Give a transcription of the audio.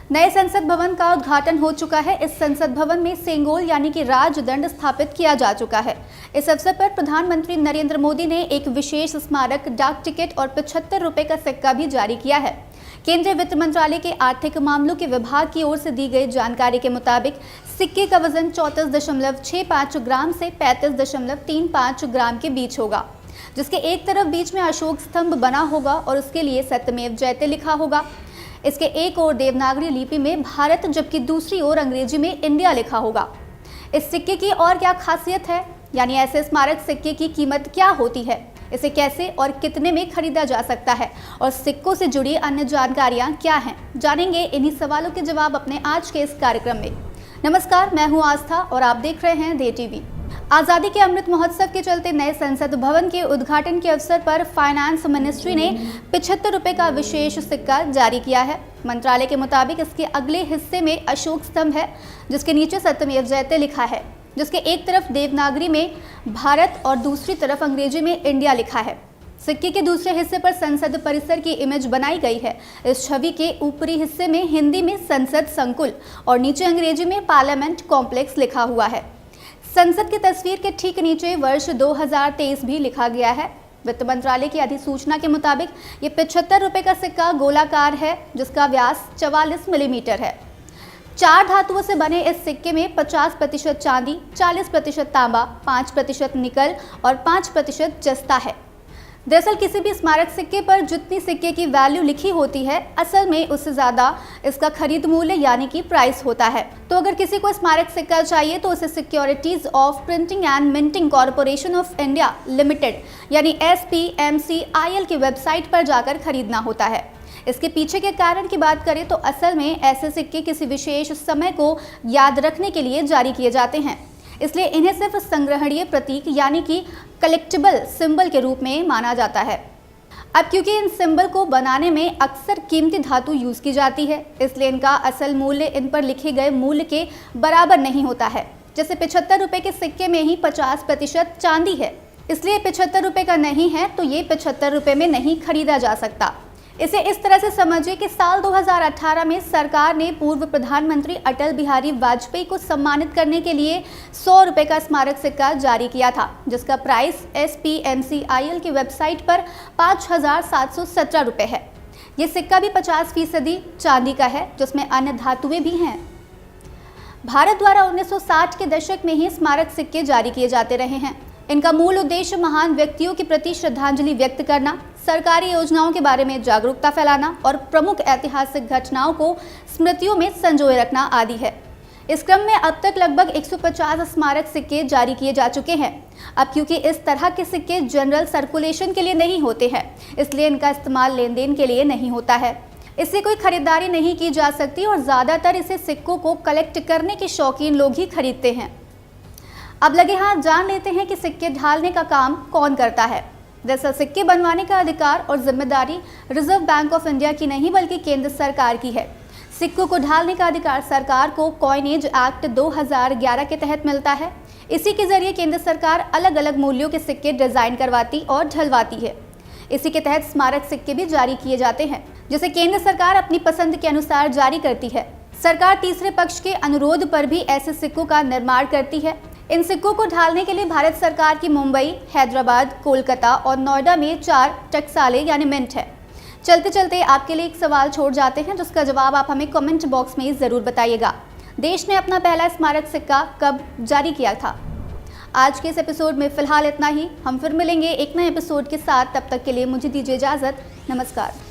नए संसद भवन का उद्घाटन हो चुका है। इस संसद भवन में सेंगोल यानी कि राजदंड स्थापित किया जा चुका है। इस अवसर पर प्रधानमंत्री नरेंद्र मोदी ने एक विशेष स्मारक डाक टिकट और 75 रुपए का सिक्का भी जारी किया है। केंद्रीय वित्त मंत्रालय के आर्थिक मामलों के विभाग की ओर से दी गई जानकारी के मुताबिक सिक्के का वजन 34.65 ग्राम से 35.35 ग्राम के बीच होगा, जिसके एक तरफ बीच में अशोक स्तंभ बना होगा और उसके लिए सत्यमेव जयते लिखा होगा। इसके एक ओर देवनागरी लिपि में भारत जबकि दूसरी ओर अंग्रेजी में इंडिया लिखा होगा। इस सिक्के की और क्या खासियत है, यानी ऐसे स्मारक सिक्के की कीमत क्या होती है, इसे कैसे और कितने में खरीदा जा सकता है और सिक्कों से जुड़ी अन्य जानकारियां क्या हैं, जानेंगे इन्हीं सवालों के जवाब अपने आज के इस कार्यक्रम में। नमस्कार, मैं हूं आस्था और आप देख रहे हैं दे टीवी। आज़ादी के अमृत महोत्सव के चलते नए संसद भवन के उद्घाटन के अवसर पर फाइनेंस मिनिस्ट्री ने 75 रुपए का विशेष सिक्का जारी किया है। मंत्रालय के मुताबिक इसके अगले हिस्से में अशोक स्तंभ है, जिसके नीचे सत्यमेव जयते लिखा है, जिसके एक तरफ देवनागरी में भारत और दूसरी तरफ अंग्रेजी में इंडिया लिखा है। सिक्के के दूसरे हिस्से पर संसद परिसर की इमेज बनाई गई है। इस छवि के ऊपरी हिस्से में हिंदी में संसद संकुल और नीचे अंग्रेजी में पार्लियामेंट कॉम्प्लेक्स लिखा हुआ है। संसद की तस्वीर के ठीक नीचे वर्ष 2023 भी लिखा गया है। वित्त मंत्रालय की अधिसूचना के मुताबिक ये 75 रुपए का सिक्का गोलाकार है, जिसका व्यास 44 मिलीमीटर है। 4 धातुओं से बने इस सिक्के में 50% चांदी, 40% तांबा, 5% निकल और 5% जस्ता है। दरअसल किसी भी स्मारक सिक्के पर जितनी सिक्के की वैल्यू लिखी होती है, असल में उससे ज़्यादा इसका खरीद मूल्य यानी कि प्राइस होता है। तो अगर किसी को स्मारक सिक्का चाहिए तो उसे securities of printing and minting corporation of India limited यानी SPMCIL की वेबसाइट पर जाकर खरीदना होता है। इसके पीछे के कारण की बात करें तो असल में ऐसे सिक्के किसी विशेष समय को याद रखने के लिए जारी किए जाते हैं, इसलिए इन्हें सिर्फ संग्रहणीय प्रतीक यानी कि कलेक्टिबल सिंबल के रूप में माना जाता है। अब क्योंकि इन सिंबल को बनाने में अक्सर कीमती धातु यूज की जाती है, इसलिए इनका असल मूल्य इन पर लिखे गए मूल्य के बराबर नहीं होता है। जैसे 75 रुपए के सिक्के में ही 50% चांदी है, इसलिए 75 रुपए का नहीं है तो ये 75 रुपए में नहीं खरीदा जा सकता। इसे इस तरह से समझिए कि साल 2018 में सरकार ने पूर्व प्रधानमंत्री अटल बिहारी वाजपेयी को सम्मानित करने के लिए 100 रुपए का स्मारक सिक्का जारी किया था, जिसका प्राइस SPMCIL की वेबसाइट पर 5,717 रुपए है। ये सिक्का भी 50% चांदी का है, जिसमें अन्य धातुएं भी हैं। भारत द्वारा 1960 के दशक में ही स्मारक सिक्के जारी किए जाते रहे हैं। इनका मूल उद्देश्य महान व्यक्तियों के प्रति श्रद्धांजलि व्यक्त करना, सरकारी योजनाओं के बारे में जागरूकता फैलाना और प्रमुख ऐतिहासिक घटनाओं को स्मृतियों में संजोए रखना आदि है। इस क्रम में अब तक लगभग 150 स्मारक सिक्के जारी किए जा चुके हैं। अब क्योंकि इस तरह के सिक्के जनरल सर्कुलेशन के लिए नहीं होते हैं, इसलिए इनका इस्तेमाल लेन देन के लिए नहीं होता है। इससे कोई खरीदारी नहीं की जा सकती और ज़्यादातर इसे सिक्कों को कलेक्ट करने के शौकीन लोग ही खरीदते हैं। अब लगे हाथ जान लेते हैं कि सिक्के ढालने का काम कौन करता है। दरअसल सिक्के बनवाने का अधिकार और जिम्मेदारी रिजर्व बैंक ऑफ इंडिया की नहीं बल्कि केंद्र सरकार की है। सिक्कों को ढालने का अधिकार सरकार को कॉइनेज एक्ट 2011 के तहत मिलता है। इसी के जरिए केंद्र सरकार अलग अलग मूल्यों के सिक्के डिजाइन करवाती और ढलवाती है। इसी के तहत स्मारक सिक्के भी जारी किए जाते हैं, जिसे केंद्र सरकार अपनी पसंद के अनुसार जारी करती है। सरकार तीसरे पक्ष के अनुरोध पर भी ऐसे सिक्कों का निर्माण करती है। इन सिक्कों को ढालने के लिए भारत सरकार की मुंबई, हैदराबाद, कोलकाता और नोएडा में 4 टकसालें यानी मिंट है। चलते चलते आपके लिए एक सवाल छोड़ जाते हैं, जिसका जवाब आप हमें कमेंट बॉक्स में ज़रूर बताइएगा। देश ने अपना पहला स्मारक सिक्का कब जारी किया था? आज के इस एपिसोड में फिलहाल इतना ही। हम फिर मिलेंगे एक नए एपिसोड के साथ। तब तक के लिए मुझे दीजिए इजाज़त। नमस्कार।